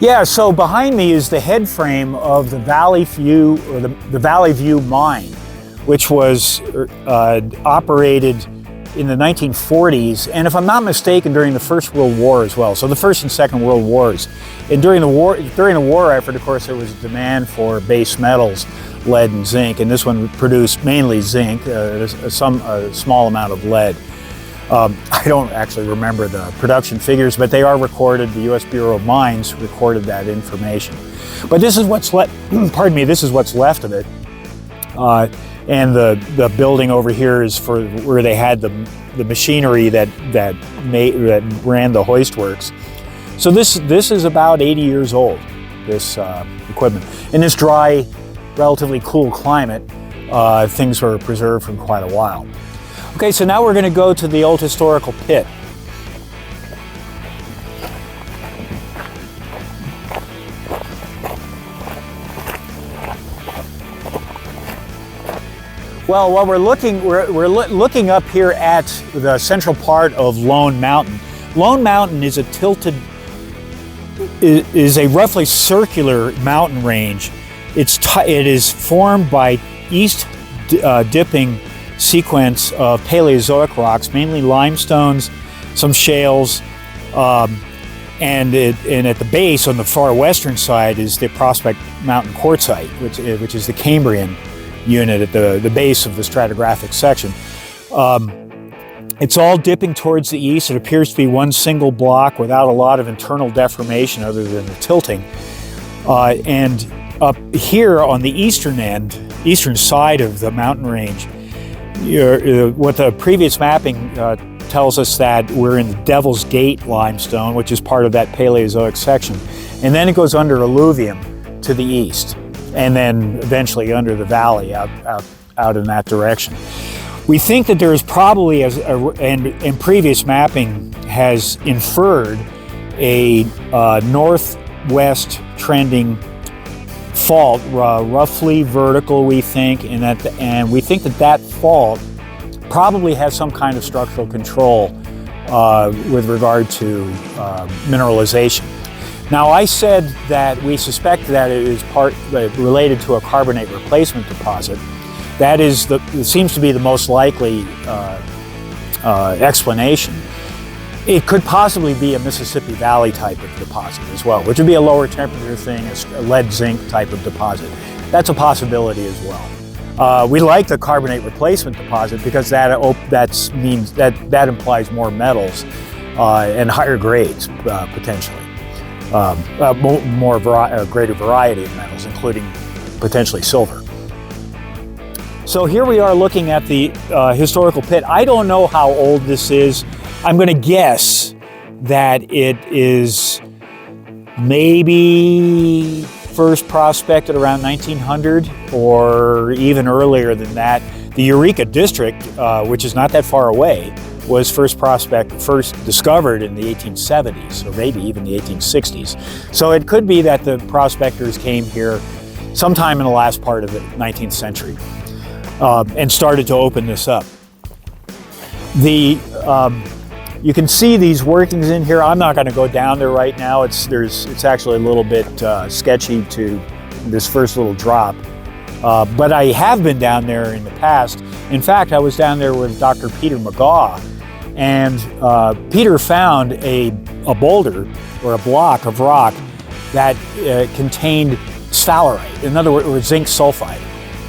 Yeah, so behind me is the head frame of the Valley View, or the Valley View mine, which was operated in the 1940s, and if I'm not mistaken, during the First World War as well. So the First and Second World Wars. And during the war effort, of course, there was a demand for base metals, lead and zinc, and this one produced mainly zinc, a small amount of lead. I don't actually remember the production figures, but they are recorded. The U.S. Bureau of Mines recorded that information. But this is what's left. Pardon me. This is what's left of it. And the building over here is for where they had the machinery that ran the hoist works. So this is about 80 years old. This equipment in this dry, relatively cool climate, things were preserved for quite a while. Okay, so now we're going to go to the old historical pit. Well, while we're looking up here at the central part of Lone Mountain. Lone Mountain is a roughly circular mountain range. It is formed by east dipping sequence of Paleozoic rocks, mainly limestones, some shales, and at the base on the far western side is the Prospect Mountain quartzite, which is the Cambrian unit at the base of the stratigraphic section. It's all dipping towards the east. It appears to be one single block without a lot of internal deformation other than the tilting. And up here on the eastern side of the mountain range, what the previous mapping tells us that we're in the Devil's Gate limestone, which is part of that Paleozoic section. And then it goes under alluvium to the east, and then eventually under the valley out in that direction. We think that there is probably, and previous mapping has inferred, a northwest trending fault, roughly vertical, we think, and we think that fault probably has some kind of structural control with regard to mineralization. Now, I said that we suspect that it is related to a carbonate replacement deposit. That seems to be the most likely explanation. It could possibly be a Mississippi Valley type of deposit as well, which would be a lower temperature thing, a lead zinc type of deposit. That's a possibility as well. We like the carbonate replacement deposit because that implies more metals and higher grades potentially, greater variety of metals, including potentially silver. So here we are looking at the historical pit. I don't know how old this is. I'm going to guess that it is maybe first prospected around 1900 or even earlier than that. The Eureka District, which is not that far away, was first discovered in the 1870s, or maybe even the 1860s. So it could be that the prospectors came here sometime in the last part of the 19th century and started to open this up. You can see these workings in here. I'm not going to go down there right now. It's actually a little bit sketchy to this first little drop. But I have been down there in the past. In fact, I was down there with Dr. Peter McGaw, and Peter found a boulder or a block of rock that contained sphalerite, in other words, zinc sulfide.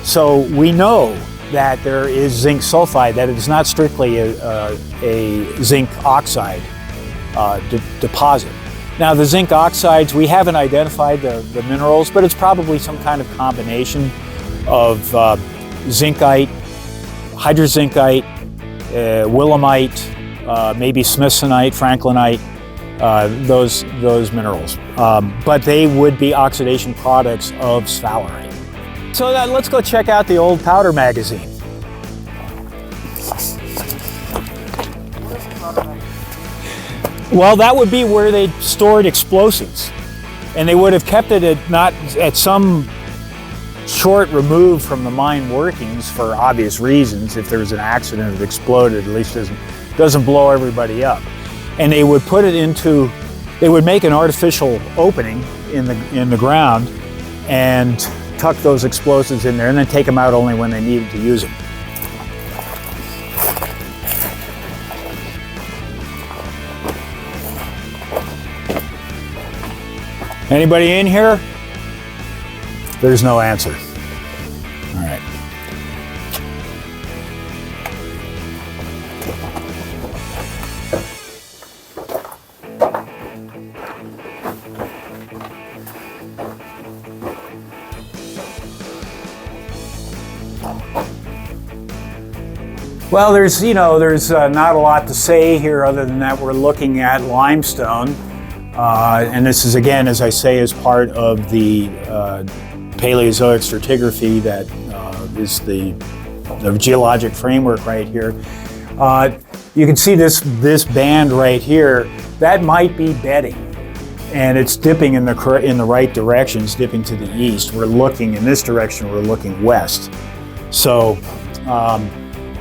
So we know that there is zinc sulfide, that it is not strictly a zinc oxide deposit. Now, the zinc oxides, we haven't identified the minerals, but it's probably some kind of combination of zincite, hydrozincite, willemite, maybe smithsonite, franklinite, those minerals. But they would be oxidation products of sphalerite. So let's go check out the old powder magazine. Well, that would be where they stored explosives. And they would have kept it at some short remove from the mine workings for obvious reasons. If there was an accident, it exploded, at least doesn't blow everybody up. And they would put it into, they would make an artificial opening in the ground and tuck those explosives in there and then take them out only when they needed to use them. Anybody in here? There's no answer. All right. Well, there's not a lot to say here other than that we're looking at limestone. And this is, again, as I say, is part of the Paleozoic stratigraphy that is the geologic framework right here. You can see this band right here. That might be bedding, and it's dipping in the right direction. It's dipping to the east. We're looking in this direction. We're looking west. So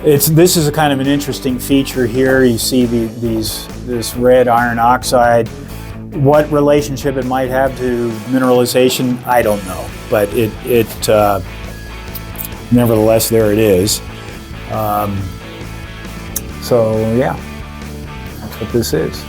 this is a kind of an interesting feature here. You see this red iron oxide. What relationship it might have to mineralization, I don't know, but nevertheless, there it is. So yeah, that's what this is.